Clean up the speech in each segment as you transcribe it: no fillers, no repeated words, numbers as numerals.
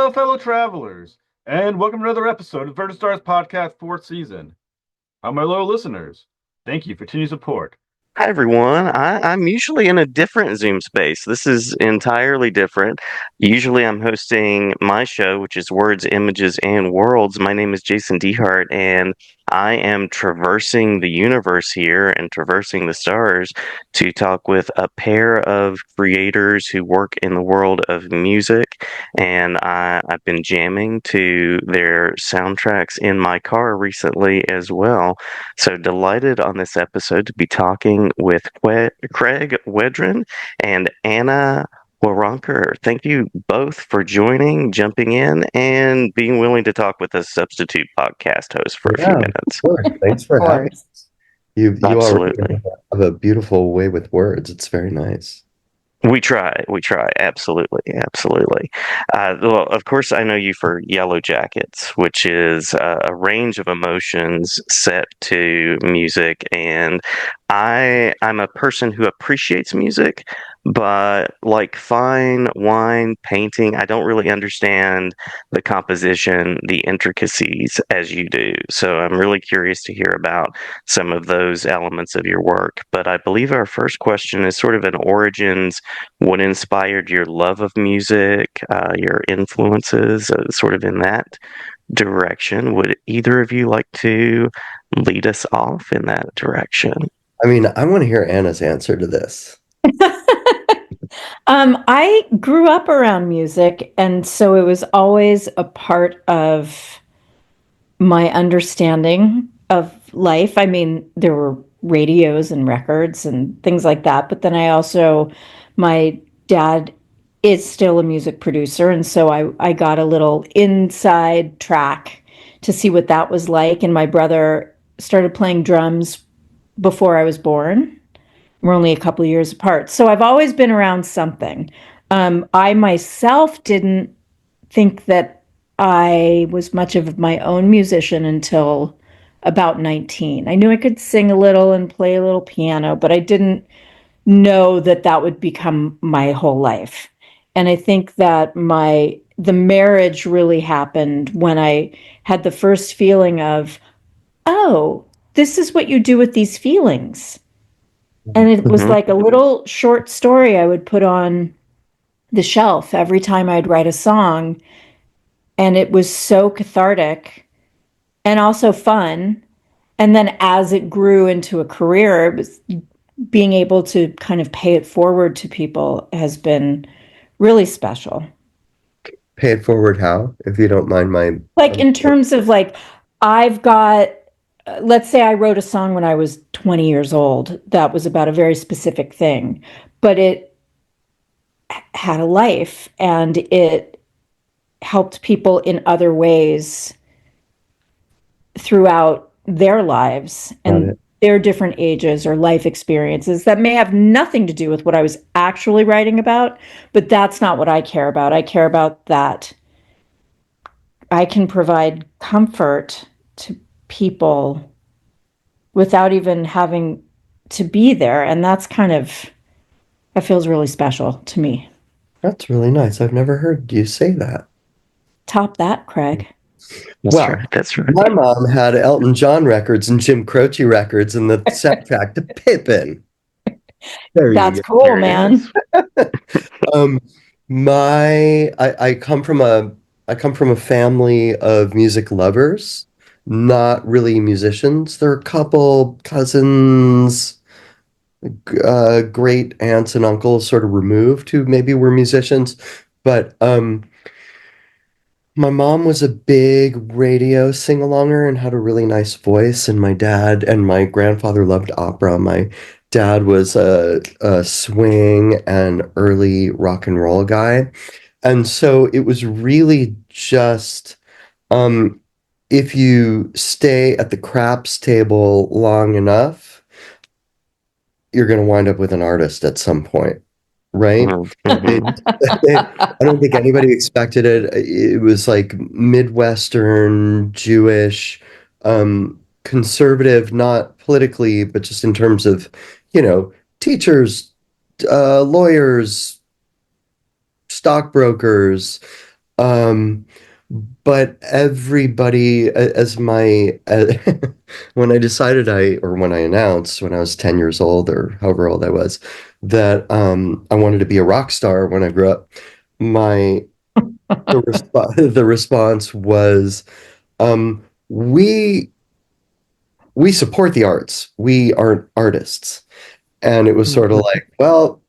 Hello, fellow travelers, and welcome to another episode of Verta Stars Podcast 4th season. How my loyal listeners, thank you for continued support. Hi, everyone. I'm usually in a different Zoom space. This is entirely different. Usually, I'm hosting my show, which is Words, Images, and Worlds. My name is Jason DeHart, and I am traversing the universe here and traversing the stars to talk with a pair of creators who work in the world of music. And I've been jamming to their soundtracks in my car recently as well. So delighted on this episode to be talking with Craig Wedren and Anna Waronker. Thank you both for joining, jumping in, and being willing to talk with a substitute podcast host for a few Yeah, of minutes. course. Thanks Of for having course. us. You already Absolutely. have a beautiful way with words. It's very nice. We try, absolutely. Well, of course, I know you for Yellowjackets, which is a range of emotions set to music, and I'm a person who appreciates music, but like fine wine, painting, I don't really understand the composition, the intricacies as you do. So I'm really curious to hear about some of those elements of your work. But I believe our first question is sort of an origins. What inspired your love of music, your influences, sort of in that direction? Would either of you like to lead us off in that direction? I mean, I want to hear Anna's answer to this. I grew up around music, and so it was always a part of my understanding of life. I mean, there were radios and records and things like that, but then my dad is still a music producer, and so I got a little inside track to see what that was like. And my brother started playing drums before I was born. We're only a couple of years apart. So I've always been around something. I myself didn't think that I was much of my own musician until about 19. I knew I could sing a little and play a little piano, but I didn't know that that would become my whole life. And I think that the marriage really happened when I had the first feeling of, oh, this is what you do with these feelings. And it was Hmm. like a little short story I would put on the shelf every time I'd write a song. And it was so cathartic and also fun. And then as it grew into a career, it was being able to kind of pay it forward to people has been really special. Pay it forward how, if you don't mind my... Like in terms of like, I've got, let's say I wrote a song when I was 20 years old that was about a very specific thing, but it had a life and it helped people in other ways throughout their lives Got and it. their different ages or life experiences that may have nothing to do with what I was actually writing about, but that's not what I care about. I care about that I can provide comfort to people without even having to be there. And that feels really special to me. That's really nice. I've never heard you say that. Top that, Craig. That's Well, right. That's right. my mom had Elton John records and Jim Croce records and the soundtrack to Pippin. There That's you cool, There it man. is. go. I come from a family of music lovers, not really musicians. There are a couple cousins, great aunts and uncles sort of removed who maybe were musicians, but my mom was a big radio sing-alonger and had a really nice voice, and my dad and my grandfather loved opera. My dad was a swing and early rock and roll guy. And so it was really just um, if you stay at the craps table long enough, you're going to wind up with an artist at some point, right? Mm-hmm. I don't think anybody expected it. It was like Midwestern, Jewish, conservative, not politically, but just in terms of, teachers, lawyers, stockbrokers, Um, but everybody, as my, when I decided or when I announced when I was 10 years old or however old I was, that I wanted to be a rock star when I grew up, my, the response was, um, we, we support the arts. We aren't artists. And it was sort of like, well,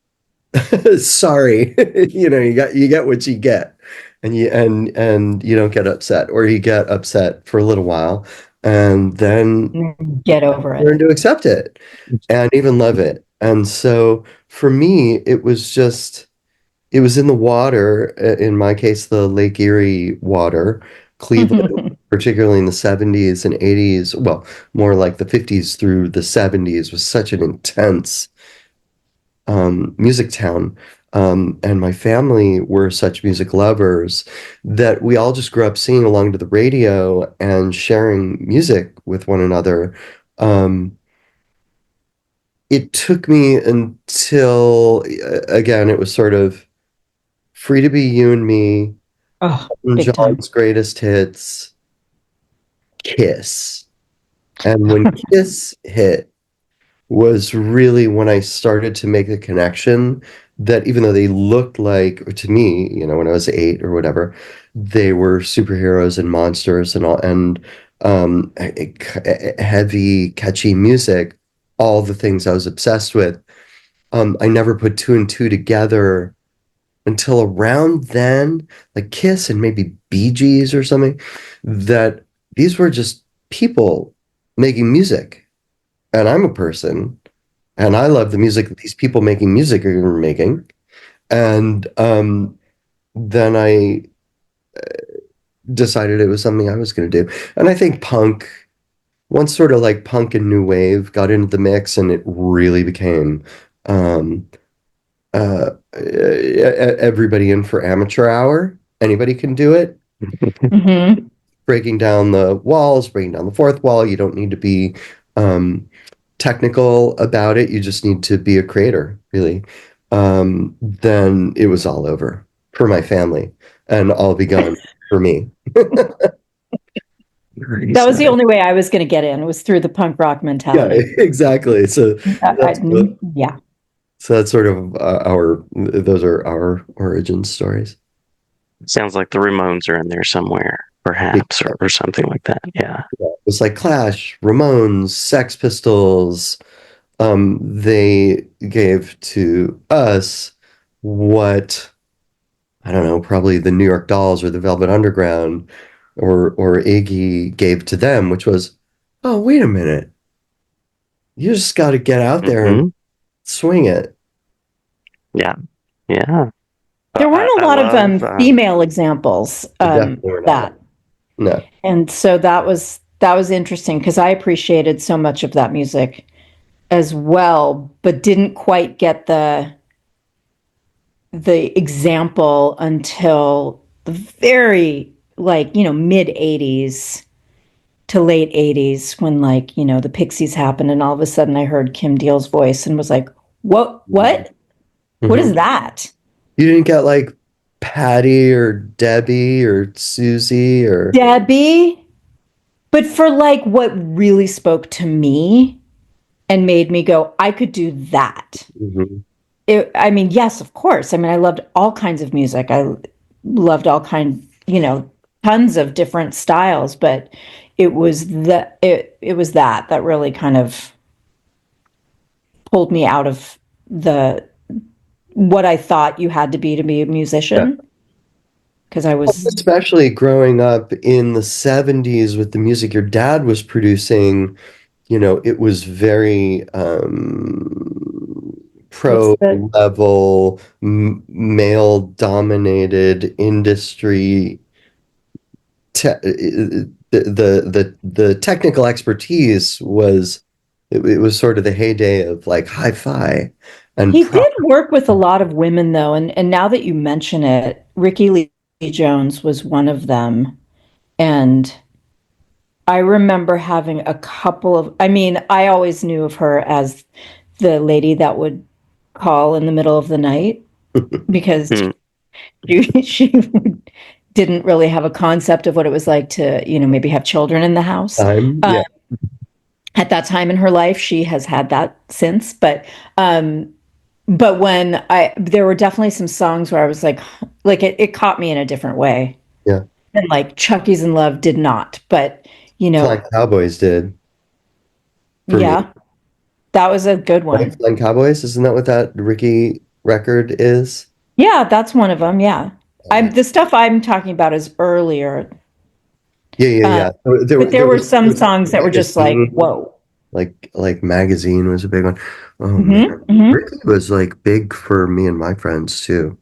sorry, you get what you get, and you don't get upset, or you get upset for a little while, and then Get over learn it. to accept it and even love it. And so for me, it was in the water. In my case, the Lake Erie water, Cleveland, particularly in the 70s and 80s. Well, more like the 50s through the 70s was such an intense music town. And my family were such music lovers that we all just grew up singing along to the radio and sharing music with one another. Um, it took me until, again, it was sort of Free to Be You and Me, Oh, Elton big time. John's greatest hits, Kiss. And when Kiss hit, was really when I started to make the connection that even though they looked like, to me, when I was 8 or whatever, they were superheroes and monsters and all, and heavy, catchy music, all the things I was obsessed with. I never put two and two together until around then, like Kiss and maybe Bee Gees or something, that these were just people making music. And I'm a person and I love the music that these people making music are making. And then I decided it was something I was going to do. And I think once sort of like punk and new wave got into the mix, and it really became um, everybody in for amateur hour. Anybody can do it. Mm-hmm. Breaking down the walls, breaking down the fourth wall. You don't need to be um, technical about it. You just need to be a creator, really. Then it was all over for my family and all begun for me. That was the only way I was going to get in, was through the punk rock Yeah, mentality. exactly. So Yeah. so that's sort of those are our origin stories. Sounds like the Ramones are in there somewhere, perhaps, or something like that. Yeah. It was like Clash, Ramones, Sex Pistols. They gave to us what, I don't know, probably the New York Dolls or the Velvet Underground or Iggy gave to them, which was, oh, wait a minute. You just got to get out there and swing it. Yeah. Yeah. There weren't a lot of female examples Definitely were not. that. No. And so that was interesting because I appreciated so much of that music as well, but didn't quite get the example until the very mid 80s to late 80s when the Pixies happened, and all of a sudden I heard Kim Deal's voice and was like, what Mm-hmm. What is that? You didn't get like Patty or Debbie or Susie or Debbie? But for what really spoke to me and made me go, I could do that. Mm-hmm. I mean, yes, of course. I mean, I loved all kinds of music. I loved all tons of different styles, but it was it was that really kind of pulled me out of what I thought you had to be a musician. Because I was especially growing up in the 70s with the music your dad was producing, it was very pro level, male dominated industry. The technical expertise was, it was sort of the heyday of like hi-fi. And he did work with a lot of women though, and now that you mention it, Ricci Lee Jones was one of them. And I remember having a couple of, I always knew of her as the lady that would call in the middle of the night because she would didn't really have a concept of what it was like to, maybe have children in the house. Yeah. At that time in her life, she has had that since, but when there were definitely some songs where I was like it caught me in a different way. Yeah. And like Chucky's in Love did not, but Flying Cowboys did for me. yeah, that was a good Right? one. Flying Cowboys, isn't that what that Ricky record is? Yeah, that's one of them. Yeah. The stuff I'm talking about is earlier. Yeah. So But there were there some was songs that were just like, Magazine, whoa. like Magazine was a big one. Oh man. Hmm. Ricky was like big for me and my friends too.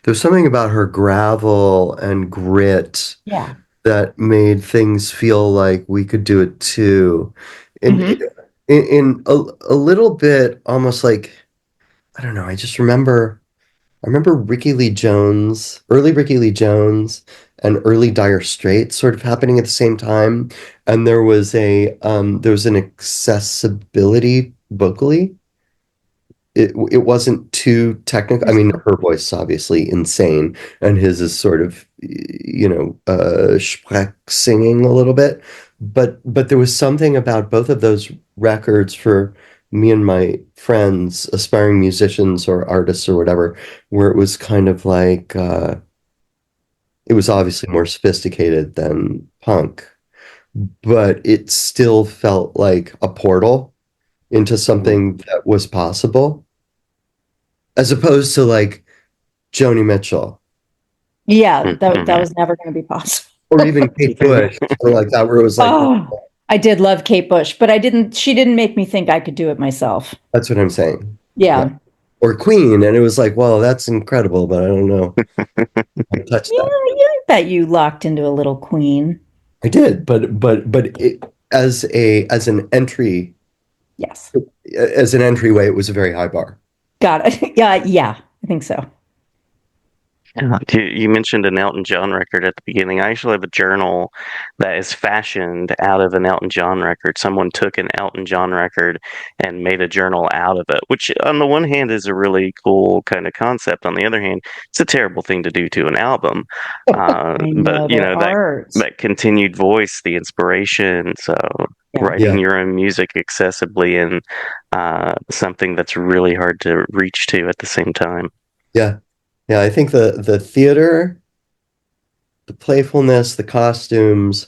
There's something about her gravel and grit Yeah. that made things feel like we could do it too. And Hmm. in a little bit almost like, I don't know, I remember early Ricky Lee Jones and early Dire Straits sort of happening at the same time. And there was an accessibility vocally. It wasn't too technical. I mean, her voice is obviously insane, and his is sort of, Sprech singing a little bit. But there was something about both of those records for me and my friends, aspiring musicians or artists or whatever, where it was kind of like it was obviously more sophisticated than punk, but it still felt like a portal into something that was possible, as opposed to like Joni Mitchell Yeah, that was never going to be possible. or even Kate Bush, something like that, where it was like, Oh, I did love Kate Bush, but she didn't make me think I could do it myself. that's what I'm saying. Yeah. Yeah. Or Queen, and it was like, well, that's incredible, but I don't know. I touched Yeah, that. I bet you locked into a little Queen. I did, but as an entry, Yes. as an entryway, it was a very high bar. Got it. Yeah, I think so. Yeah, you mentioned an Elton John record at the beginning. I actually have a journal that is fashioned out of an Elton John record. Someone took an Elton John record and made a journal out of it, which on the one hand is a really cool kind of concept. On the other hand, it's a terrible thing to do to an album. I know, But you they're know art. that continued voice, the inspiration. So Yeah. writing Yeah. your own music accessibly and something that's really hard to reach to at the same time. Yeah. Yeah, I think the theater, the playfulness, the costumes,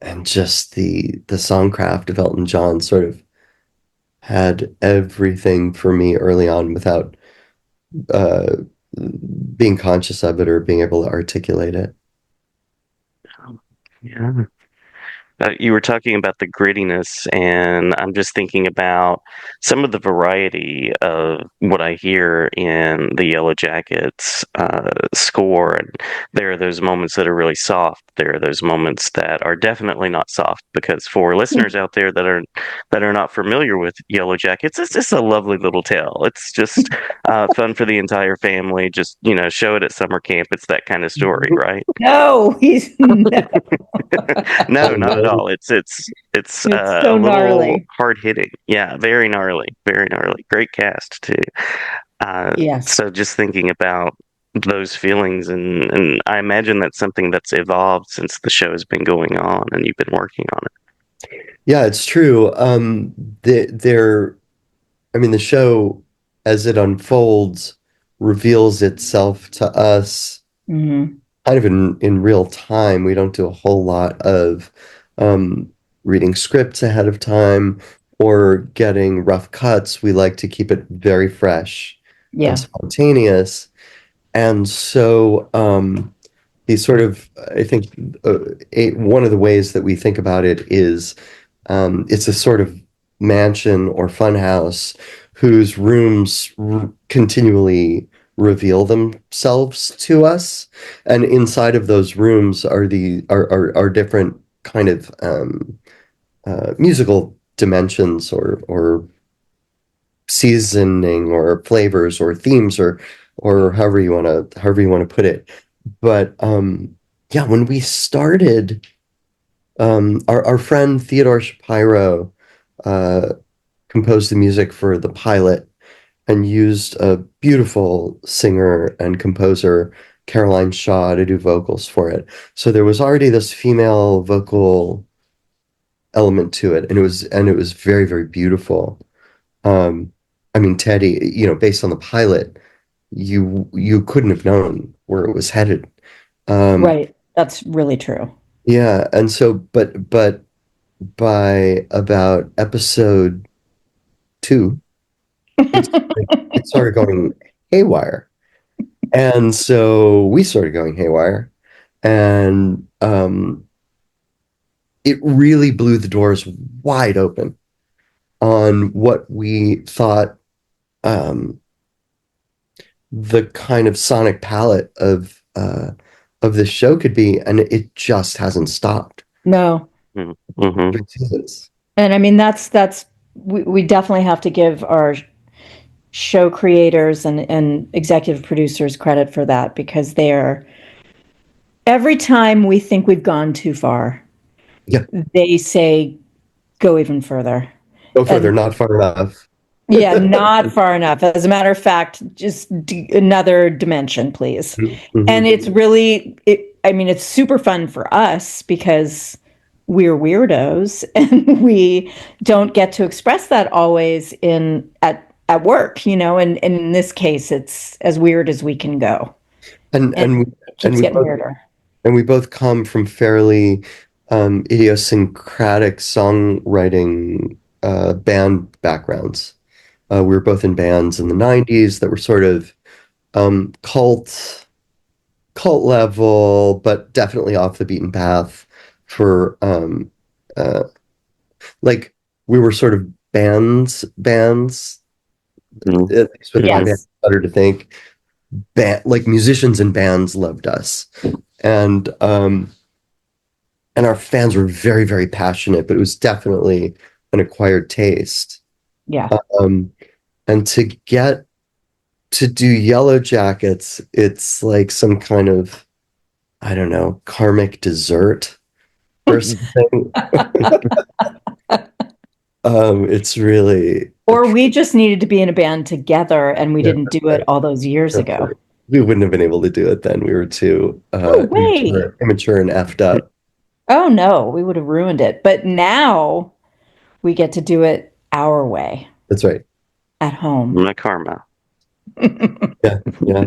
and just the songcraft of Elton John sort of had everything for me early on without uh, being conscious of it or being able to articulate it. Yeah. You were talking about the grittiness, and I'm just thinking about some of the variety of what I hear in the Yellowjackets score. And there are those moments that are really soft. There are those moments that are definitely not soft. Because for listeners out there that are not familiar with Yellowjackets, it's just a lovely little tale. It's just fun for the entire family. Just show it at summer camp. It's that kind of story, right? No, no. No, Oh, not at no. all. It's It's a so little gnarly. hard hitting. Yeah, very gnarly, very gnarly. Great cast too. Yes. So just thinking about those feelings, and I imagine that's something that's evolved since the show has been going on and you've been working on it. Yeah, it's true. I mean, the show, as it unfolds, reveals itself to us Hmm. kind of in real time. We don't do a whole lot of um, reading scripts ahead of time or getting rough cuts. We like to keep it very fresh and Yeah. spontaneous. And so I think one of the ways that we think about it is it's a sort of mansion or funhouse whose rooms continually reveal themselves to us, and inside of those rooms are different kind of musical dimensions or seasoning or flavors or themes or however you want to put it. But yeah, when we started, our friend Theodore Shapiro uh, composed the music for the pilot and used a beautiful singer and composer Caroline Shaw to do vocals for it. So there was already this female vocal element to it, and it was very, very beautiful. I mean, Teddy, based on the pilot, you couldn't have known where it was headed. Right. That's really true. Yeah, and so, but by about episode 2, it started going haywire, and so we started going haywire, and it really blew the doors wide open on what we thought the kind of sonic palette of this show could be, and it just hasn't stopped. No. Mm-hmm. It is. And I mean, we definitely have to give our show creators and executive producers credit for that, because every time we think we've gone too far, Yeah. they say, go even further. Go further, not far enough. Yeah, not far enough. As a matter of fact, just another dimension, please. Mm-hmm. And it's really, I mean, it's super fun for us because we're weirdos and we don't get to express that always at work, and in this case, it's as weird as we can go. And it keeps getting both, weirder. And we both come from fairly idiosyncratic songwriting band backgrounds. We were both in bands in the 90s that were sort of cult level, but definitely off the beaten path for like we were sort of bands, Mm-hmm. at least with my band, Yes. better to think. Like musicians and bands loved us. And our fans were very, very passionate, but it was definitely an acquired taste. Yeah. And to get to do Yellowjackets, it's like some kind of, I don't know, karmic dessert or something. It's really, Or we just needed to be in a band together and we didn't do it all those years ago. right. We wouldn't have been able to do it then. We were too way. immature and effed up. Oh no, we would have ruined it. But now we get to do it our way That's right. at home. The karma. Yeah. Yeah.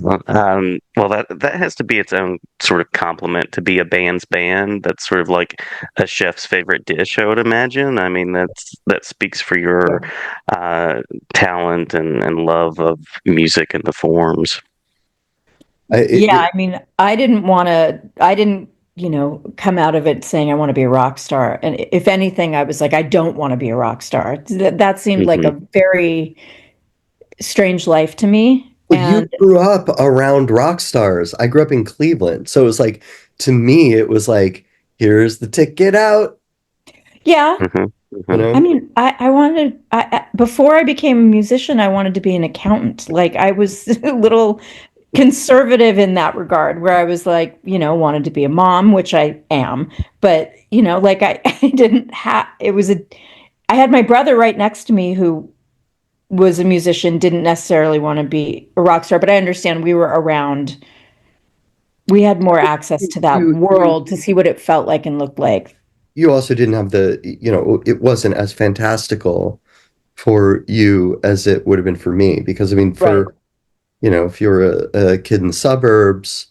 Well, that has to be its own sort of compliment to be a band's band. That's sort of like a chef's favorite dish, I would imagine. I mean, that speaks for your talent and love of music and the forms. I mean, I didn't, come out of it saying I want to be a rock star. And if anything, I was like, I don't want to be a rock star. That seemed like a very strange life to me. Well, you grew up around rock stars. I grew up in Cleveland. So it was like, to me, it was like, here's the ticket out. Yeah. Mm-hmm. You know? I mean, I wanted, before I became a musician, I wanted to be an accountant. Like I was a little conservative in that regard, where I was like, wanted to be a mom, which I am. But, like I didn't have, I had my brother right next to me who was a musician, didn't necessarily want to be a rock star, but I understand we had more access to that world to see what it felt like and looked like. You also didn't have it wasn't as fantastical for you as it would have been for me, because I mean, if you were a kid in the suburbs,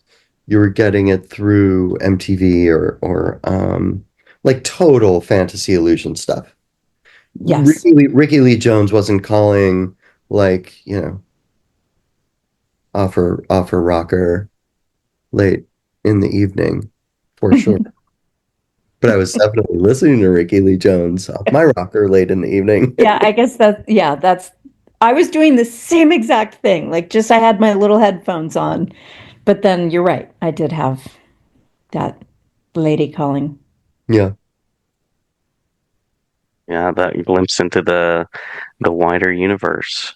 you were getting it through MTV or like total fantasy illusion stuff. Yes. Ricky Lee Jones wasn't calling like, offer rocker late in the evening for sure. But I was definitely listening to Ricky Lee Jones off my rocker late in the evening. Yeah, I guess I was doing the same exact thing. Like just I had my little headphones on. But then you're right. I did have that lady calling. Yeah. Yeah, that glimpse into the wider universe.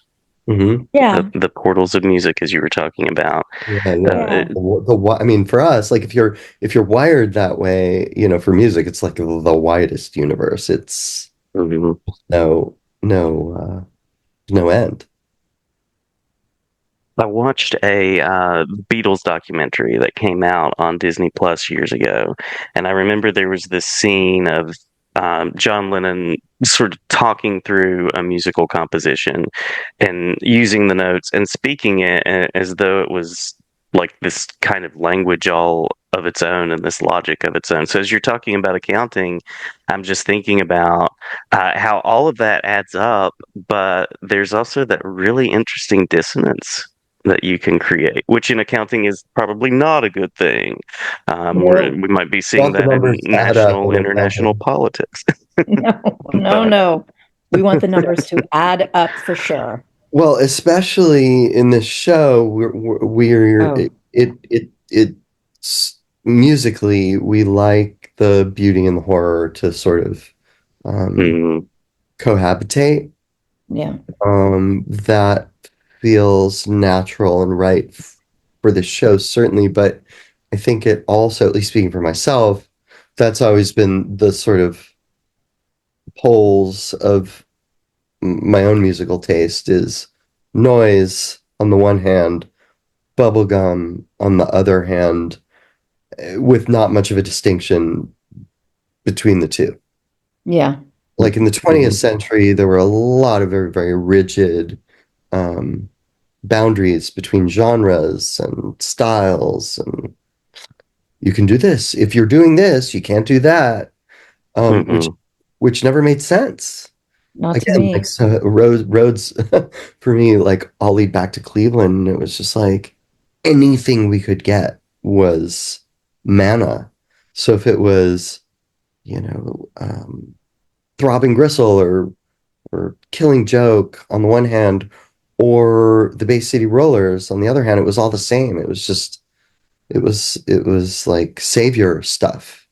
Mm-hmm. Yeah. The portals of music, as you were talking about. Yeah. I mean, for us, like if you're wired that way, for music, it's like the widest universe. It's no end. I watched a Beatles documentary that came out on Disney Plus years ago, and I remember there was this scene of John Lennon sort of talking through a musical composition and using the notes and speaking it as though it was like this kind of language all of its own and this logic of its own. So as you're talking about accounting, I'm just thinking about how all of that adds up, but there's also that really interesting dissonance that you can create, which in accounting is probably not a good thing. We might be seeing Want the that in numbers to add up national, in international accounting. politics. No. We want the numbers to add up for sure. Well, especially in this show, we're Oh, it's musically, we like the beauty and the horror to sort of Mm, cohabitate. yeah. That feels natural and right for the show, certainly, but I think it also, at least speaking for myself, that's always been the sort of poles of my own musical taste is noise on the one hand, bubblegum on the other hand, with not much of a distinction between the two. Yeah. Like in the 20th mhm, century, there were a lot of very, very rigid um, boundaries between genres and styles. And you can do this. If you're doing this, you can't do that, um, which mhm, which never made sense. Not to Again, like me. so roads for me, like all lead back to Cleveland. It was just like anything we could get was manna. So if it was, you know, Throbbing Gristle or Killing Joke on the one hand, or the Bay City Rollers on the other hand, it was all the same. It was just it was like savior stuff.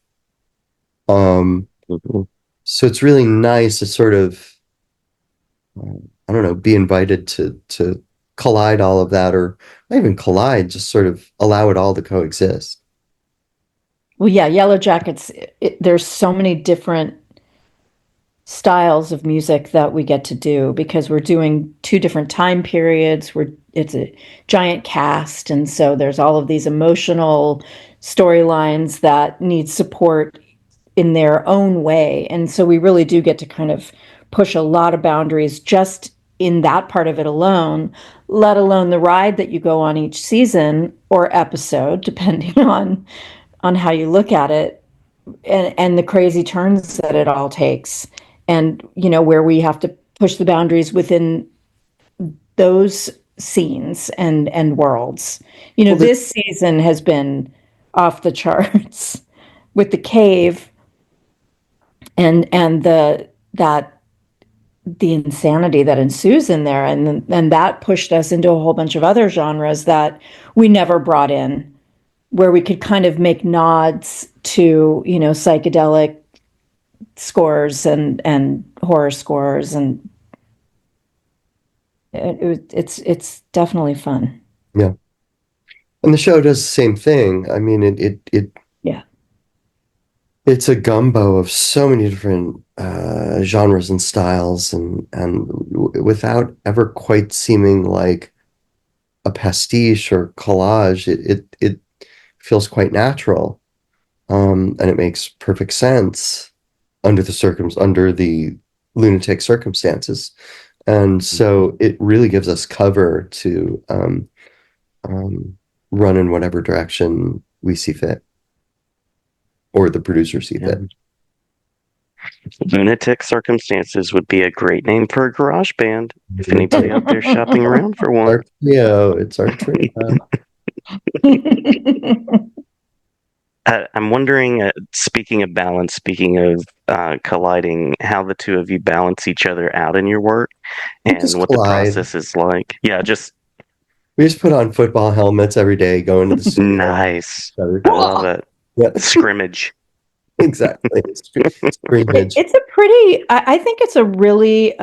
Um, mhm. so it's really nice to sort of I don't know, be invited to collide all of that, or not even collide, just sort of allow it all to coexist. Well, yeah, Yellowjackets, there's so many different styles of music that we get to do because we're doing two different time periods. It's a giant cast, and so there's all of these emotional storylines that need support in their own way. And so we really do get to kind of push a lot of boundaries just in that part of it alone, let alone the ride that you go on each season or episode, depending on how you look at it, and the crazy turns that it all takes. And where we have to push the boundaries within those scenes and worlds. Well, This season has been off the charts with the cave and the insanity that ensues in there, and that pushed us into a whole bunch of other genres that we never brought in, where we could kind of make nods to psychedelic scores and horror scores, and it's definitely fun. yeah, and the show does the same thing. I mean, Yeah. it's a gumbo of so many different genres and styles, and without ever quite seeming like a pastiche or collage, it feels quite natural, and it makes perfect sense under the lunatic circumstances, and so it really gives us cover to um, run in whatever direction we see fit, or the producers see Yeah. fit. Lunatic Circumstances would be a great name for a garage band if anybody out there shopping around for one. Our trio, it's our trio. I'm wondering, speaking of balance, speaking of colliding, how the two of you balance each other out in your work We and just what the collide. process is like. Yeah, just We just put on football helmets every day, go into the studio. nice. Each other. I love it. Yeah, Scrimmage. exactly. Scrimmage. It's a pretty, I think it's a really,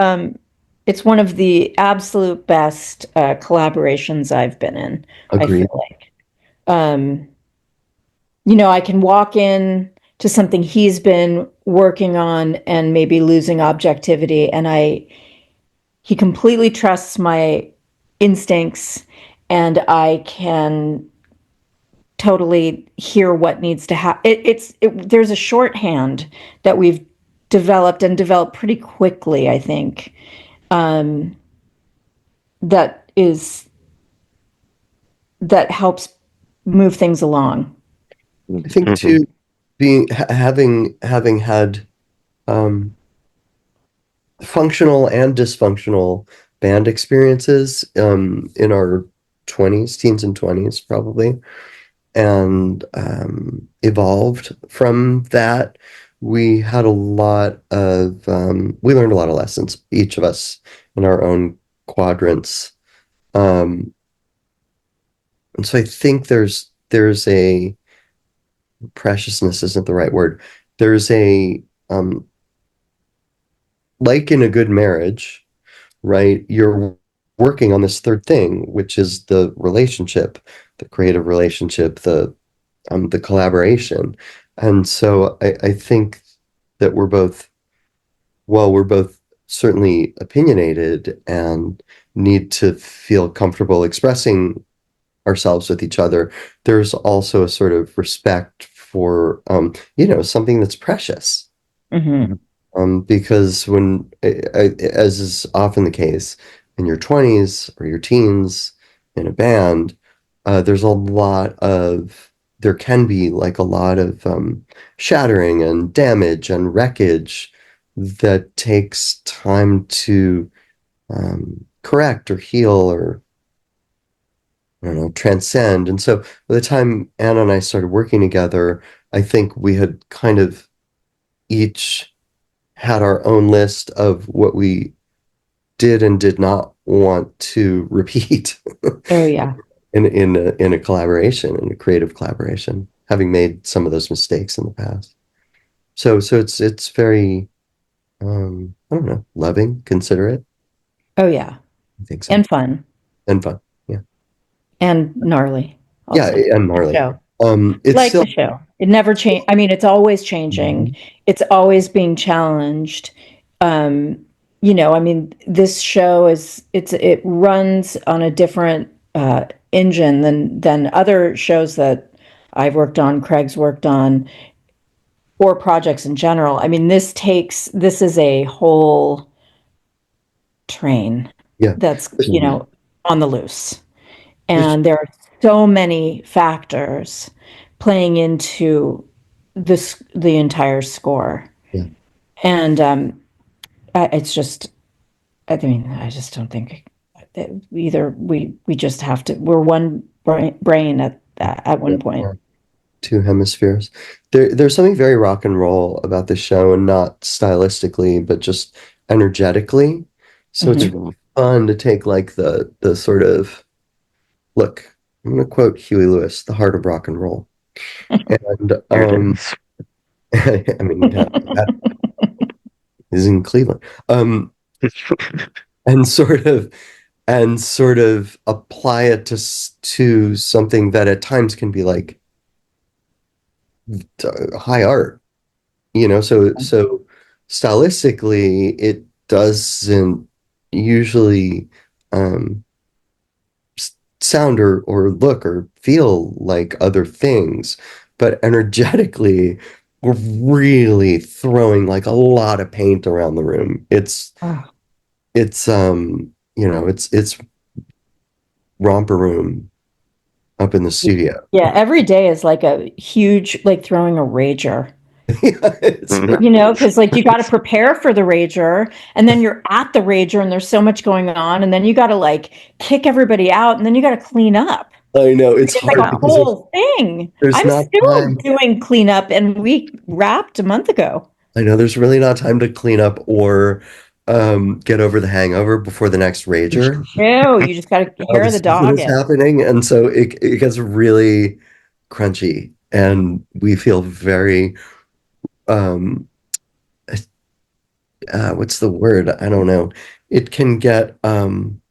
it's one of the absolute best collaborations I've been in, I Agreed. feel like. Um, I can walk in to something he's been working on and maybe losing objectivity, and he completely trusts my instincts, and I can totally hear what needs to happen. There's a shorthand that we've developed pretty quickly, I think, that is that helps move things along. I think too, having had functional and dysfunctional band experiences in our 20s, teens and 20s probably, and evolved from that. We had a lot of we learned a lot of lessons, each of us in our own quadrants. And so I think there's a preciousness isn't the right word. There's a like in a good marriage, right? You're working on this third thing, which is the relationship, the creative relationship, the collaboration. And so I think that we're both certainly opinionated and need to feel comfortable expressing ourselves with each other. There's also a sort of respect for, something that's precious. Mm-hmm. Because as is often the case in your 20s or your teens in a band, there can be like a lot of shattering and damage and wreckage that takes time to correct or heal or, I don't know, transcend. And so by the time Anna and I started working together, I think we had kind of each had our own list of what we did and did not want to repeat Oh yeah. in a collaboration, in a creative collaboration, having made some of those mistakes in the past. So it's very I don't know, loving, considerate. Oh yeah. I think so. And fun And fun. Yeah. and gnarly Yeah, also. and The gnarly. show. It's Like still the show. It never change. I mean, it's always changing. It's always being challenged. Um, I mean, this show it runs on a different engine than other shows that I've worked on, Craig's worked on, or projects in general. I mean, this is a whole train yeah. that's, Mhm. on the loose. There's And there are so many factors playing into the entire score. yeah. And it's just, I mean, I just don't think that either we just have to, we're one brain at one point. Yeah. Two hemispheres. There's something very rock and roll about the show, and not stylistically, but just energetically. So it's Mhm. really fun to take like the sort of look. I'm going to quote Huey Lewis, "The heart of rock and roll," and There it is. I mean that is in Cleveland, and sort of apply it to something that at times can be like high art. So stylistically it doesn't usually um sound or look or feel like other things, but energetically we're really throwing like a lot of paint around the room. Oh, It's romper room up in the studio. yeah, every day is like a huge, like throwing a rager. Yeah, it's Mhm. Because like you got to prepare for the rager, and then you're at the rager, and there's so much going on, and then you got to like kick everybody out, and then you got to clean up. I know it's It's like hard a because there's whole thing. there's I'm not still time. doing cleanup, and we wrapped a month ago. I know there's really not time to clean up or get over the hangover before the next rager. No, you just got to All the hair the season dog is in. happening, and so it gets really crunchy, and we feel very um, what's the word? I don't know. It can get um,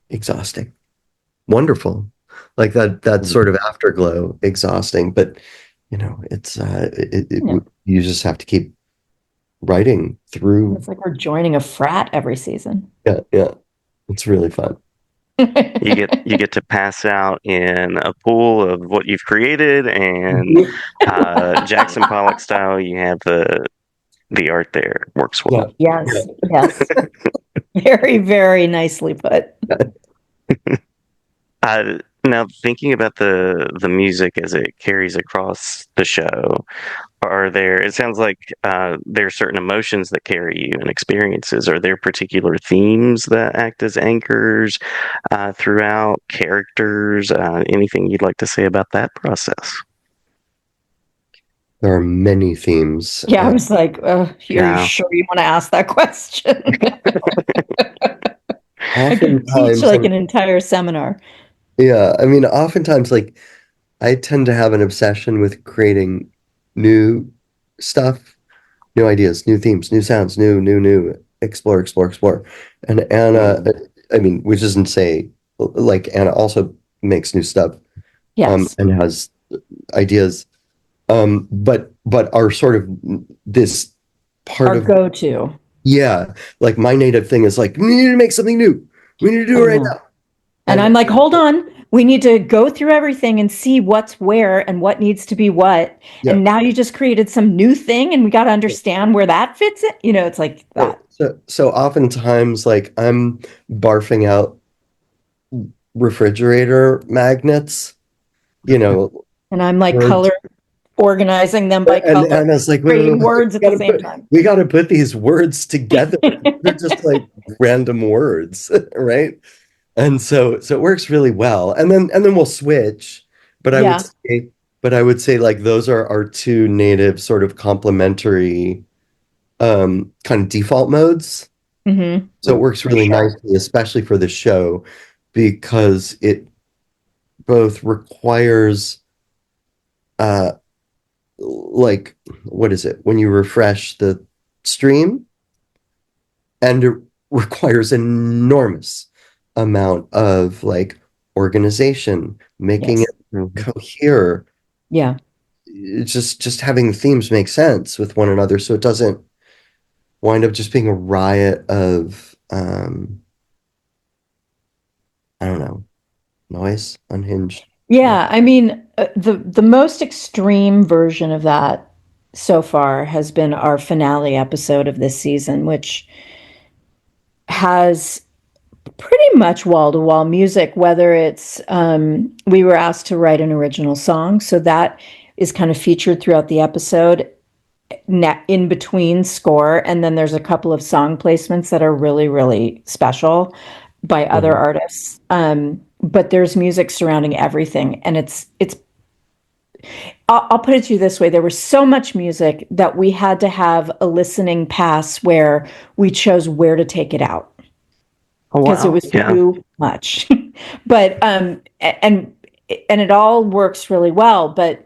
exhausting. Wonderful, like that sort of afterglow, exhausting, but it's Yeah. you just have to keep writing through. It's like we're joining a frat every season. Yeah, yeah. It's really fun. You get to pass out in a pool of what you've created, and Jackson Pollock style, you have the art there. Works Yeah. well. Yeah. Yes, yes. Very, very nicely put. Now thinking about the music as it carries across the show, are there? It sounds like there are certain emotions that carry you and experiences. Are there particular themes that act as anchors throughout characters? Anything you'd like to say about that process? There are many themes. Yeah, I was like, are you Yeah. sure you want to ask that question? I could teach Oftentimes, like an entire seminar. yeah, I mean, oftentimes, like, I tend to have an obsession with creating new stuff, new ideas, new themes, new sounds, new, explore, explore, explore. And Anna, I mean, which isn't to say, like, Anna also makes new stuff, Yes, and has ideas, but are sort of this part our of, go-to. yeah, like my native thing is like, we need to make something new. We need to do I it right know. now. And I'm like, hold on. We need to go through everything and see what's where and what needs to be what. Yeah. And now you just created some new thing and we got to understand where that fits in. It's like that. So oftentimes, like, I'm barfing out refrigerator magnets, you know, And I'm like words, color organizing them by and color, I was like, wait, creating words at the gotta same time. we got to put these words together. They're just like random words, right? And so it works really well. And then we'll switch, but I would Yeah. say, like those are our two native sort of complementary kind of default modes. Hmm. So it works For really sure. nicely, especially for the show, because it both requires uh like, what is it, when you refresh the stream, and it requires an enormous amount of like organization, making Yes. it cohere. Yeah. It's just having the themes make sense with one another, so it doesn't wind up just being a riot of I don't know, noise, unhinged. Yeah. I mean, the most extreme version of that so far has been our finale episode of this season, which has pretty much wall to wall music, whether it's, we were asked to write an original song. So that is kind of featured throughout the episode in between score. And then there's a couple of song placements that are really, really special by other Mhm. artists. But there's music surrounding everything. And I'll put it to you this way. There was so much music that we had to have a listening pass where we chose where to take it out Oh because it wow. was Yeah. too much. But and it all works really well. But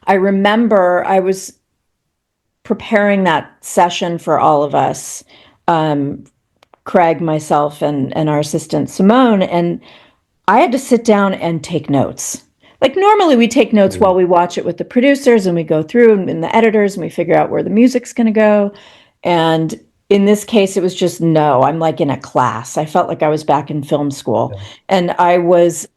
I remember I was preparing that session for all of us, Craig, myself, and our assistant Simone, and I had to sit down and take notes. Like normally we take notes while we watch it with the producers and we go through and the editors and we figure out where the music's going to go. And in this case, it was just no, I'm like in a class. I felt like I was back in film school. Yeah. And I was,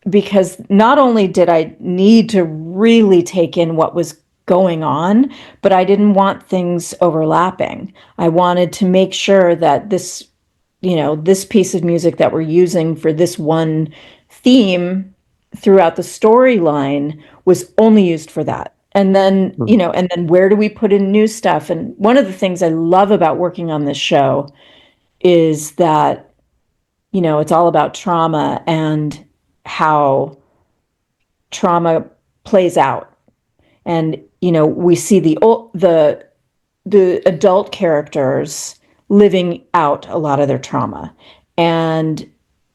because not only did I need to really take in what was going on, but I didn't want things overlapping. I wanted to make sure that this piece of music that we're using for this one theme throughout the storyline was only used for that. And then where do we put in new stuff? And one of the things I love about working on this show is that, it's all about trauma and how trauma plays out. And, we see the adult characters living out a lot of their trauma. And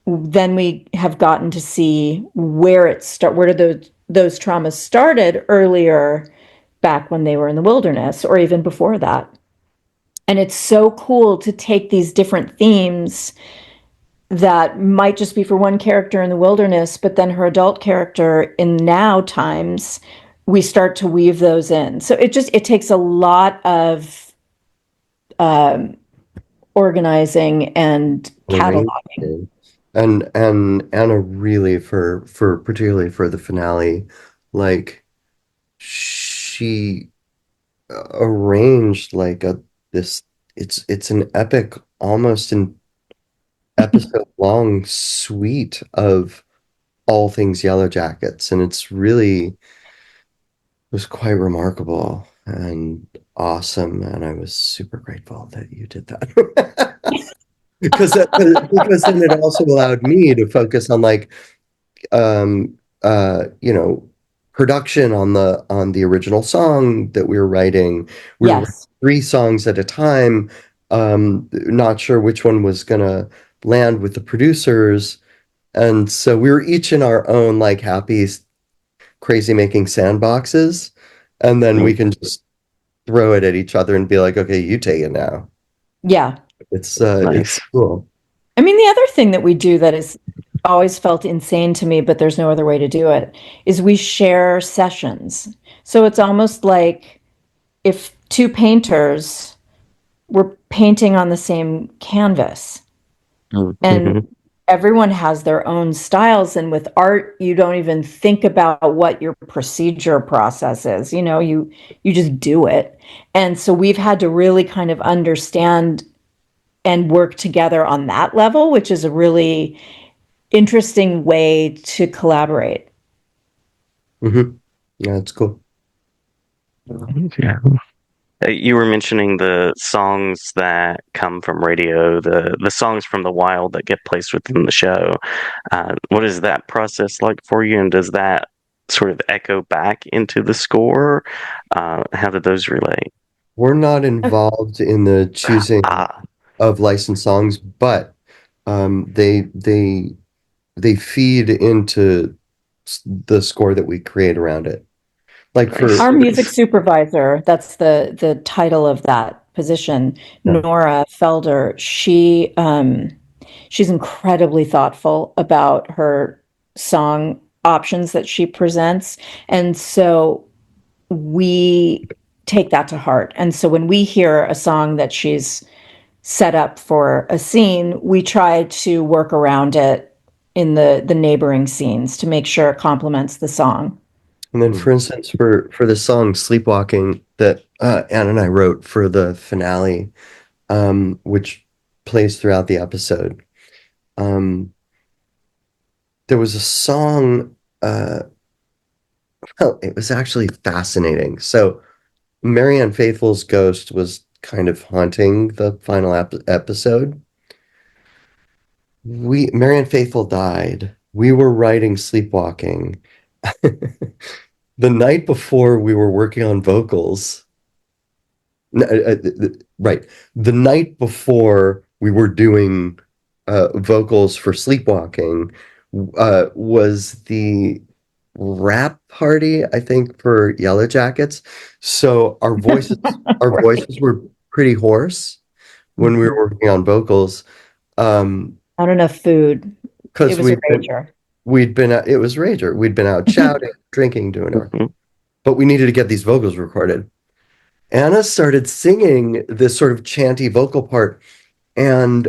then we have gotten to see where did those traumas started earlier back when they were in the wilderness or even before that. And it's so cool to take these different themes that might just be for one character in the wilderness, but then her adult character in now times, we start to weave those in. So it takes a lot of organizing and cataloging. And Anna really for particularly for the finale, like she arranged like a this it's an epic, almost an episode long suite of all things Yellowjackets, and it's really was quite remarkable and awesome, and I was super grateful that you did that. Because then it also allowed me to focus on like um you know, production on the original song that we were writing. We were writing Yes. 3 songs at a time, not sure which one was gonna land with the producers, and so we were each in our own like happy crazy making sandboxes, and then we can just throw it at each other and be like, okay, you take it now. Yeah. It's Nice. cool. I mean, the other thing that we do that is always felt insane to me, but there's no other way to do it, is we share sessions. So it's almost like if 2 painters were painting on the same canvas, and Mhm. everyone has their own styles. And with art, you don't even think about what your procedure process is. You know, you just do it. And so we've had to really kind of understand and work together on that level, which is a really interesting way to collaborate. Yeah, it's cool. Yeah. You were mentioning the songs that come from radio, the songs from the wild that get placed within the show. What is that process like for you, and does that sort of echo back into the score? How did those relate? We're not involved in the choosing Ah, of licensed songs, but they feed into the score that we create around it. Like nice. Our music supervisor, that's the title of that position, Yeah. Nora Felder, she's incredibly thoughtful about her song options that she presents. And so we take that to heart. And so when we hear a song that she's set up for a scene, we try to work around it in the neighboring scenes to make sure it complements the song. And then, for instance, for the song "Sleepwalking" that Anne and I wrote for the finale, which plays throughout the episode, um, there was a song. Well, it was actually fascinating. So, Marianne Faithfull's ghost was kind of haunting the final episode. Marianne Faithfull died. We were writing "Sleepwalking." The night before we were working on vocals, right. The night before we were doing vocals for Sleepwalking was the rap party, I think, for Yellowjackets. So our voices were pretty hoarse when we were working on vocals. Not enough food. It Because was a rager. it was Rager. We'd been out shouting, drinking, doing it. Mhm. But we needed to get these vocals recorded. Anna started singing this sort of chanty vocal part, and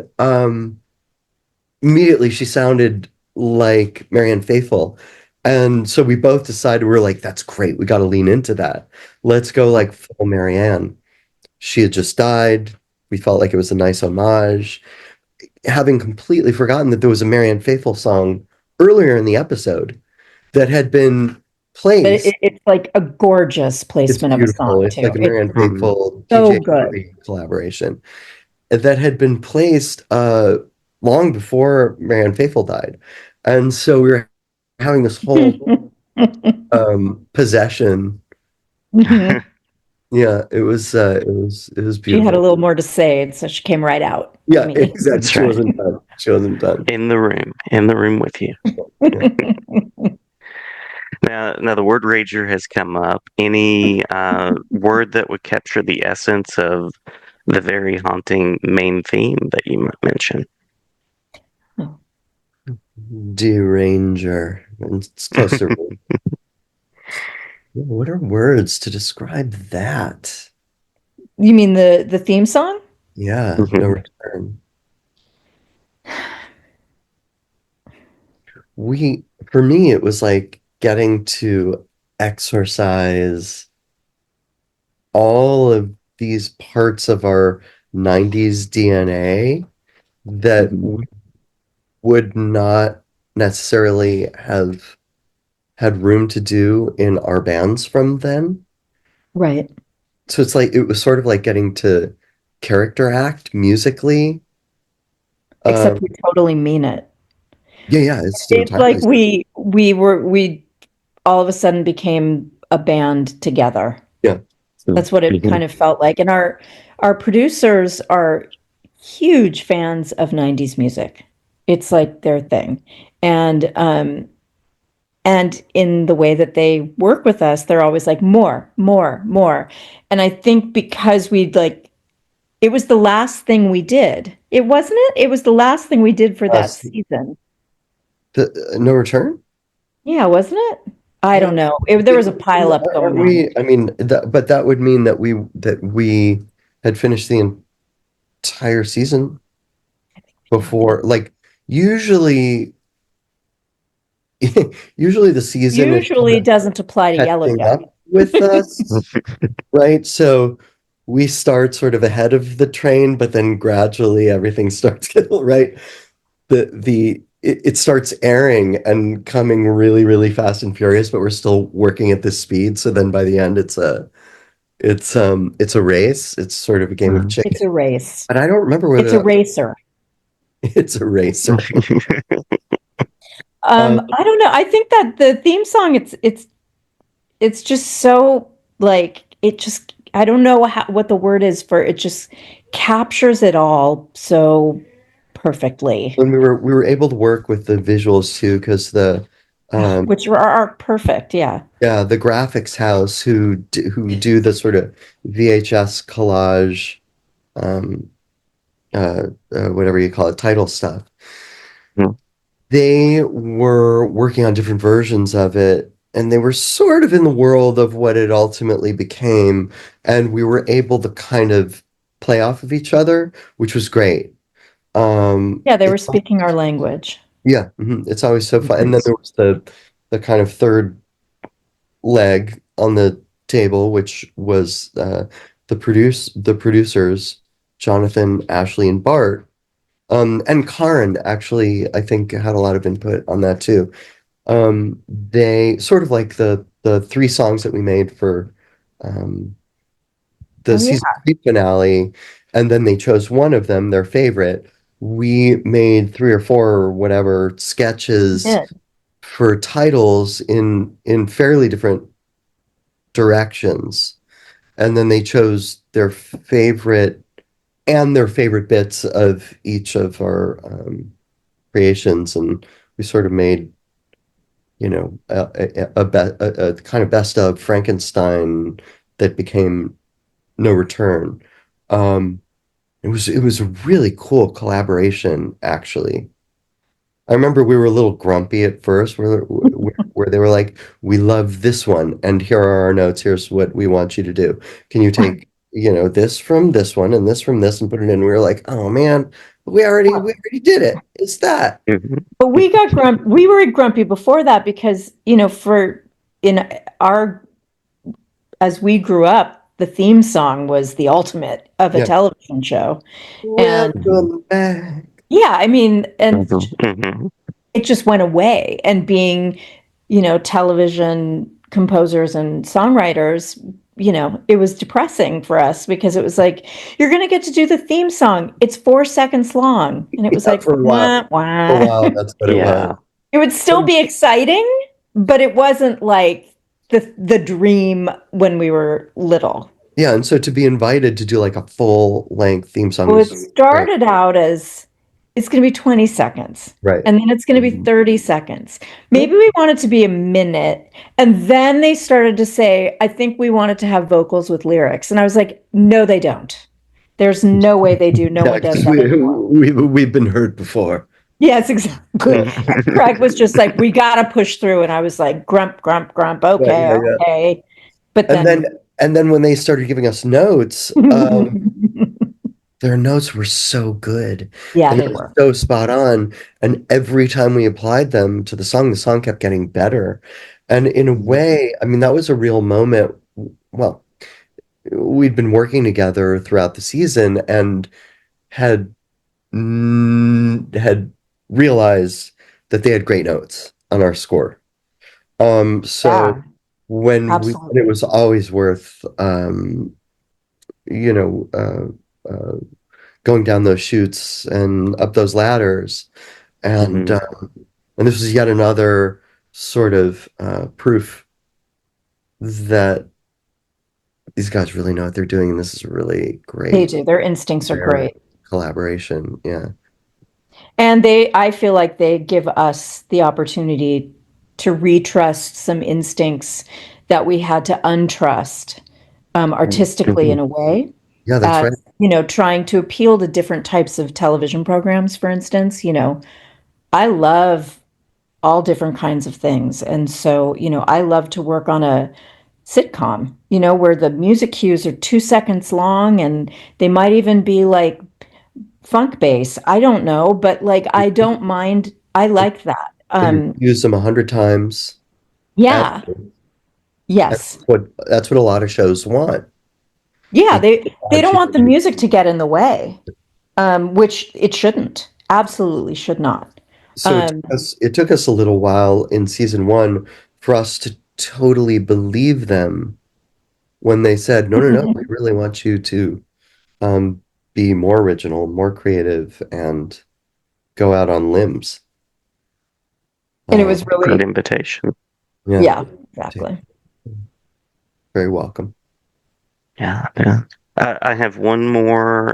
immediately she sounded like Marianne Faithfull. And so we both decided, we were like, that's great. We got to lean into that. Let's go like full Marianne. She had just died. We felt like it was a nice homage, having completely forgotten that there was a Marianne Faithfull song earlier in the episode that had been But placed. it's like a gorgeous It's placement of a beautiful. song It's too. like a Marianne Faithfull So DJ good. Harvey collaboration that had been placed long before Marianne Faithfull died. And so we were having this whole possession. Yeah, it was She had a beautiful. little more to say, so she came right out to Yeah, me. exactly. That's She right. wasn't done. She wasn't done. In the room with you. Now the word rager has come up. Any word that would capture the essence of the very haunting main theme that you might mention? Deranger. It's close to. What are words to describe that? You mean the theme song? Yeah, no return. For me, it was like getting to exercise all of these parts of our 90s DNA that we would not necessarily have had room to do in our bands from then. Right. So it's like it was sort of like getting to character act musically. Except we totally mean it. Yeah, it's It's entirely. like we all of a sudden became a band together. Yeah. That's what it kind of felt like. And our producers are huge fans of 90s music. It's like their thing. And in the way that they work with us, they're always like more, more, more. And I think because we like it was the last thing we did. It wasn't it? It was the last thing we did for that season. The No Return? Yeah, wasn't it? I Yeah. don't know. There was a pile up Aren't going on. we? I mean, but that would mean that we had finished the entire season before. Like usually, usually the season is kind Usually of doesn't apply to catching Yellowjackets. up with us, right? So we start sort of ahead of the train, but then gradually everything starts getting right. It starts airing and coming really, really fast and furious, but we're still working at this speed. So then by the end, it's a race. It's sort of a game of chicken. It's a race. But I don't remember whether It's a racer. it's a racer. I don't know. I think that the theme song, it's just so like it just I don't know what the word is for it. Just captures it all so perfectly, When we were able to work with the visuals too, because which are perfect. Yeah. the graphics house who do the sort of VHS collage, um, whatever you call it, title stuff. They were working on different versions of it, and they were sort of in the world of what it ultimately became, and we were able to kind of play off of each other, which was great. Yeah, they were It's speaking our language. Yeah, it's always so fun. And then there was the kind of third leg on the table, which was the producers, Jonathan, Ashley, and Bart. And Karen actually, I think, had a lot of input on that too. They sort of like the three songs that we made for the season 3 finale, and then they chose one of them, their favorite. We made 3 or 4 or whatever sketches for titles in fairly different directions, and then they chose their favorite and their favorite bits of each of our creations, and we sort of made, a kind of best of Frankenstein that became No Return. Um, it was a really cool collaboration, actually. I remember we were a little grumpy at first, where they were like, "We love this one, and here are our notes. Here's what we want you to do. Can you take, this from this one and this from this and put it in?" We were like, "Oh man, we already did it. It's that." But we were grumpy before that because, for in our as we grew up, the theme song was the ultimate of a television show. Welcome back. Yeah, I mean, and it just went away. And being, television composers and songwriters, it was depressing for us because it was like, you're going to get to do the theme song. It's 4 seconds long. And it was like, For a while. wah, For a while, that's what it was. It would still be exciting, but it wasn't like the dream when we were little. Yeah, and so to be invited to do like a full length theme song Well, it started out as it's going to be 20 seconds. Right. And then it's going to be 30 seconds. Maybe we want it to be a minute. And then they started to say, I think we wanted to have vocals with lyrics. And I was like, no, they don't. There's no way they do. No one does that anymore. We've been hurt before. Yes, exactly. And Craig was just like, we got to push through. And I was like, grump, grump, grump. Okay, okay. But And then when they started giving us notes, their notes were so good. Yeah, They they were were. so spot on. And every time we applied them to the song kept getting better. And in a way, I mean, that was a real moment. Well, we'd been working together throughout the season and had had realized that they had great notes on our score. So Yeah, when it absolutely. was always worth you know, going down those chutes and up those ladders. And Mhm. and this was yet another sort of proof that these guys really know what they're doing, and this is a really They great, do. Their instincts are rare great. collaboration. Yeah. And I feel like they give us the opportunity to retrust some instincts that we had to untrust artistically in Mhm. a way. Yeah, that's right. Trying to appeal to different types of television programs, for instance, I love all different kinds of things. And so, I love to work on a sitcom, where the music cues are 2 seconds long and they might even be like funk bass. I don't know, but like I don't mind. I like that. But you've used them 100 times. And Yeah. Yes. that's what a lot of shows want. Yeah, They they want don't you want the to, music to get in the way, which it shouldn't. Absolutely should not. so Um, it took us a little while in season one for us to totally believe them when they said, no, no, no, we really want you to um, be more original, more creative, and go out on limbs. and it Uh, was Good really, invitation. yeah, yeah, exactly. very welcome. Yeah, yeah. I have one more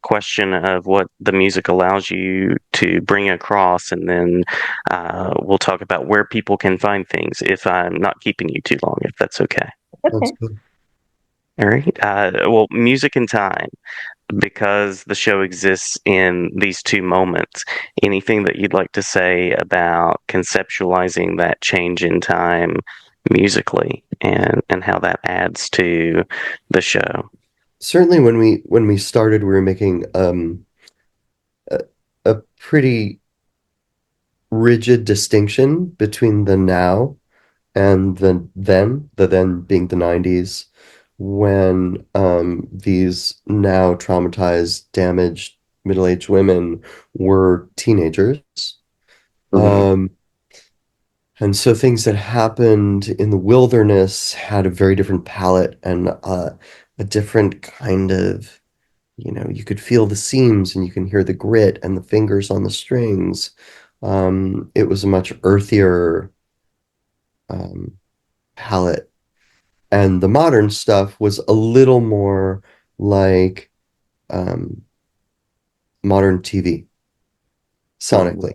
question of what the music allows you to bring across, and then we'll talk about where people can find things if I'm not keeping you too long, if that's okay. Sounds Okay. good. All right. Well, music and time, because the show exists in these two moments. Anything that you'd like to say about conceptualizing that change in time musically and how that adds to the show? Certainly, when we started, we were making a, a pretty rigid distinction between the now and the then being the 90s, when these now traumatized, damaged, middle-aged women were teenagers. Mhm. Um, and so things that happened in the wilderness had a very different palette and a different kind of, you could feel the seams and you can hear the grit and the fingers on the strings. It was a much earthier um, palette. And the modern stuff was a little more like modern TV, Mhm. sonically,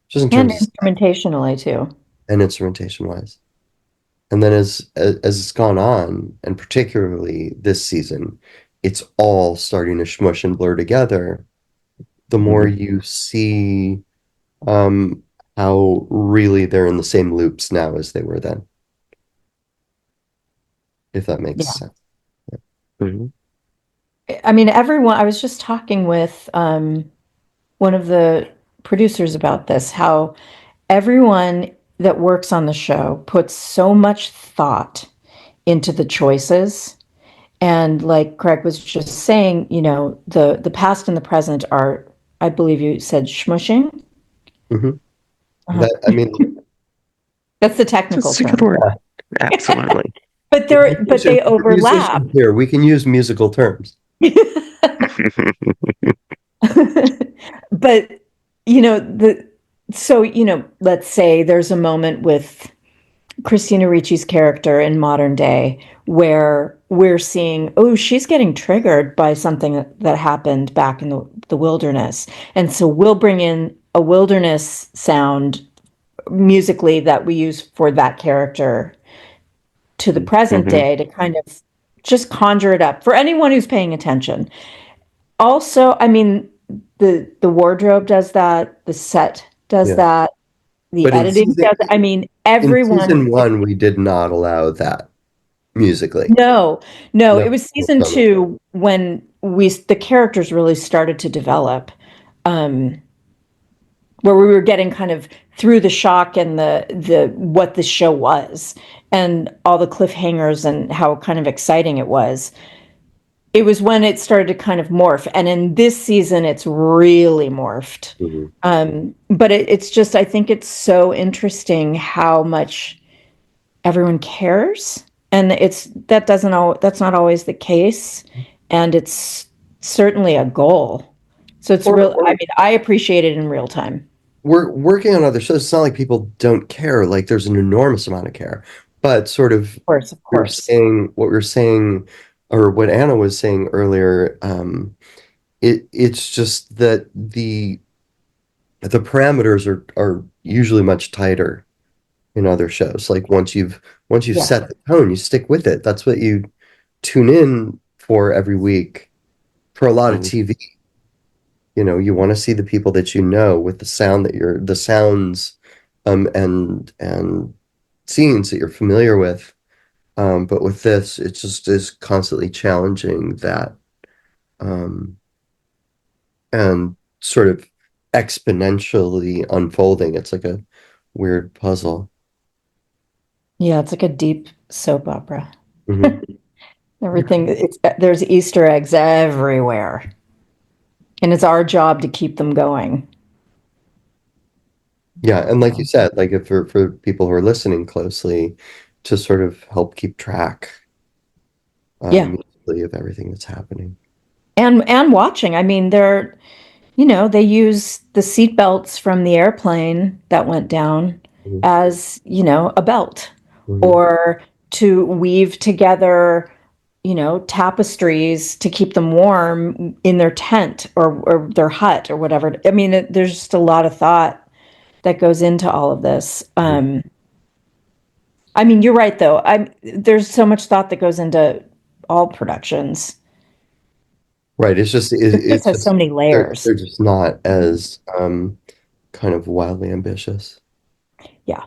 just in And terms of sound instrumentationally too. and instrumentation wise. And then as it's gone on, and particularly this season, it's all starting to smush and blur together. The more Mhm. you see um, how really they're in the same loops now as they were then, if that makes Yeah. sense. Mhm. I mean, everyone, I was just talking with one of the producers about this, how everyone that works on the show puts so much thought into the choices. And like Craig was just saying, the past and the present are, I believe you said smushing. Hmm. Uh-huh. That I mean, That's the technical That's a good term. word. yeah, Absolutely. But they we're overlap. musicians here. We can use musical terms. But the so let's say there's a moment with Christina Ricci's character in modern day where we're seeing, oh, she's getting triggered by something that happened back in the wilderness. And so we'll bring in a wilderness sound musically that we use for that character to the present Mhm. day to kind of just conjure it up for anyone who's paying attention. Also, I mean, the wardrobe does that, the set does Yeah. that, the But editing does it. I mean, in everyone. season one, we did not allow that musically. No, no, No, it was no season comment. two when the characters really started to develop, where we were getting kind of through the shock and the what the show was, and all the cliffhangers and how kind of exciting it was. It was when it started to kind of morph, and in this season it's really morphed. Mhm. But it's just, I think it's so interesting how much everyone cares, and that's not always the case, and it's certainly a goal. So it's Or, real. I or mean, I appreciate it in real time. we're working on other shows. It's not like people don't care. Like there's an enormous amount of care, but sort of Of we are course. saying what we are saying, or what Anna was saying earlier. It's just that the parameters are usually much tighter in other shows. Like once you've Yeah. set the tone, you stick with it. That's what you tune in for every week. For a lot of Mhm. TV, you want to see the people that you know with the sounds, and scenes that you're familiar with. But with this, it just is constantly challenging that, um, and sort of exponentially unfolding. It's like a weird puzzle. Yeah, it's like a deep soap opera. Mhm. Everything, there's Easter eggs everywhere, and it's our job to keep them going. Yeah, and like you said, like if for people who are listening closely, to sort of help keep track, Yeah. musically, of everything that's happening. And watching. I mean, they use the seat belts from the airplane that went down Mhm. as, a belt, Mhm. or to weave together, tapestries to keep them warm in their tent, or their hut or whatever. I mean, there's just a lot of thought that goes into all of this. I mean, you're right though. There's so much thought that goes into all productions. Right. It's just It just it's has so just many layers. they're just not as kind of wildly ambitious. Yeah.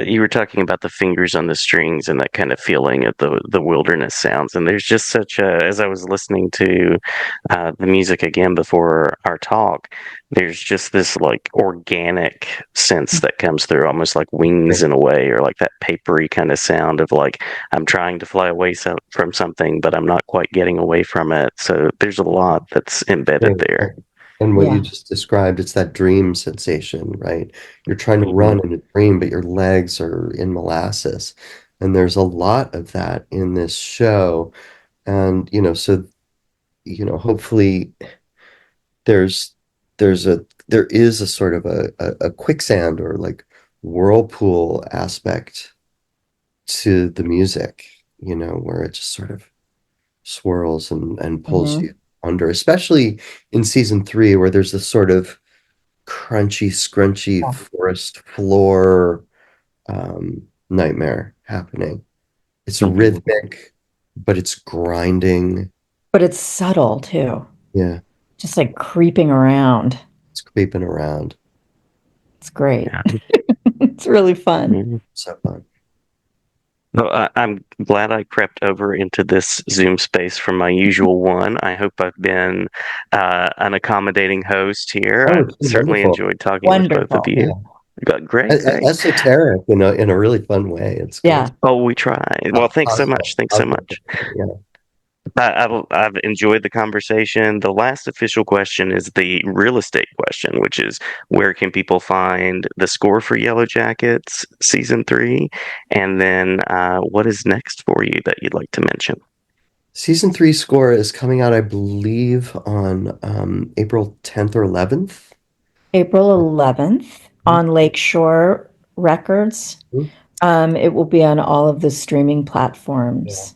You were talking about the fingers on the strings and that kind of feeling of the wilderness sounds, and there's just such a. As I was listening to the music again before our talk, there's just this like organic sense that comes through, almost like wings Right. in a way, or like that papery kind of sound of like I'm trying to fly away from something, but I'm not quite getting away from it. So there's a lot that's embedded Right. there. And what you Yeah. just described, it's that dream sensation, right? You're trying to Hmm. run in a dream, but your legs are in molasses. And there's a lot of that in this show. And, so, hopefully there's there is a sort of a quicksand or like whirlpool aspect to the music, where it just sort of swirls and pulls Hmm. you under, especially in season 3, where there's this sort of crunchy, scrunchy Yeah. forest floor, nightmare happening. It's Hmm. rhythmic, but it's grinding. But it's subtle too, Yeah, just like creeping around. it's creeping around. It's great. Yeah. It's really fun. Mhm. So fun. Well, I'm glad I crept over into this Zoom space from my usual one. I hope I've been an accommodating host here. Oh, I've it's been certainly wonderful. enjoyed talking with both of Wonderful. you. Yeah. Great, great. Esoteric in a really fun way. It's great. Yeah. Oh, we try. Well, thanks so much. Positive, Thanks so positive. much. Yeah. I've enjoyed the conversation. The last official question is the real estate question, which is where can people find the score for Yellowjackets season 3, and then what is next for you that you'd like to mention? Season 3 score is coming out, I believe, on April 10th or 11th. April 11th on Lakeshore Records. Mhm. It will be on all of the streaming Yeah. platforms.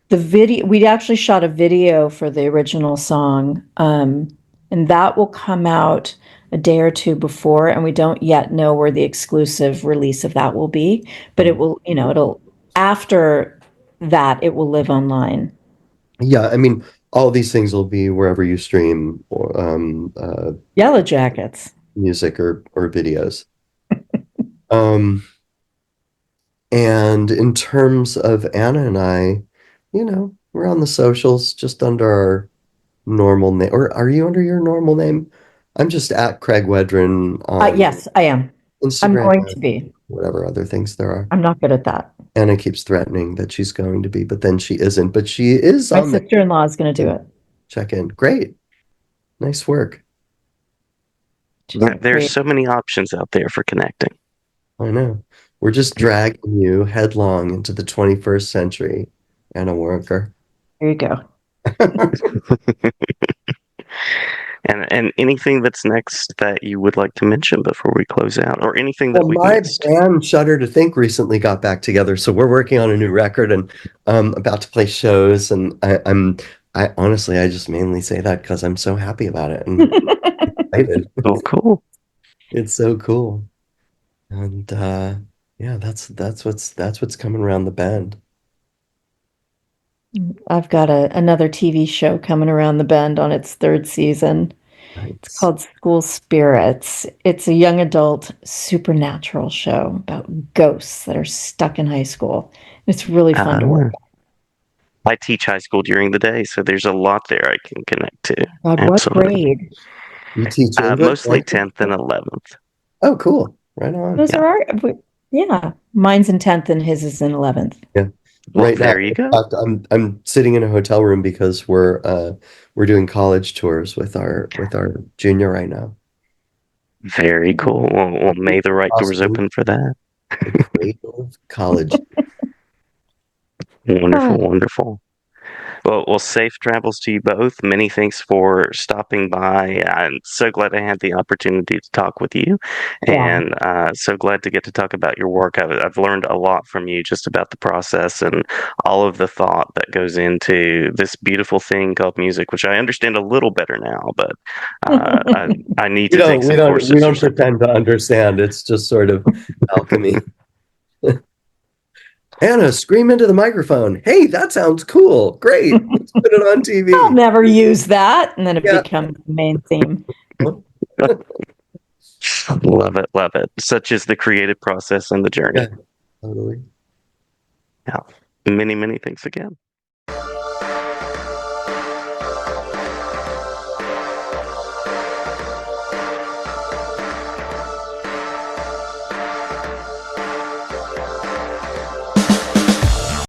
We actually shot a video for the original song, and that will come out a day or two before, and we don't yet know where the exclusive release of that will be, but it will, after that, it will live online. Yeah, I mean, all these things will be wherever you stream or Yellowjackets. music or videos. And in terms of Anna and I, We're on the socials, just under our normal name. Or are you under your normal name? I'm just at Craig Wedren on Yes, I am. I'm Instagram going to and be. whatever other things there are. I'm not good at that. Anna keeps threatening that she's going to be, but then she isn't. But she is My on there. sister-in-law is going to do it. Check in. Great. Nice work. There's so many options out there for connecting. I know. We're just dragging you headlong into the 21st century, Anna Waronker. There you go. And anything that's next that you would like to mention before we close out, or anything that we've my missed? band Shudder to Think recently got back together, so we're working on a new record and about to play shows. And I honestly, I just mainly say that because I'm so happy about it and excited. Oh, cool! It's so cool. And yeah, that's what's coming around the bend. I've got another TV show coming around the bend on its third season. It's Nice. called School Spirits. It's a young adult supernatural show about ghosts that are stuck in high school. It's really fun to work I teach high school during the day, so there's a lot there I can connect to. on. What grade? You teach English? Mostly 10th and 11th. Oh, cool. Right on. Those are our, yeah. Mine's in 10th and his is in 11th. Yeah. Well, Right there now, you go. in fact, I'm sitting in a hotel room because we're doing college tours with our junior right now. Very cool. Well, may the right doors Awesome. open for that. The Creative College. Wonderful, wonderful. Well, safe travels to you both. Many thanks for stopping by. I'm so glad I had the opportunity to talk with you, and so glad to get to talk about your work. I've learned a lot from you just about the process and all of the thought that goes into this beautiful thing called music, which I understand a little better now. But I need to take some courses. We don't pretend to understand. It's just sort of alchemy. Anna, scream into the microphone. Hey, that sounds cool. Great. Let's put it on TV. I'll never use that. And then it becomes the main theme. Love it, love it. Such is the creative process and the journey. Yeah, totally. Yeah. Many, many thanks again.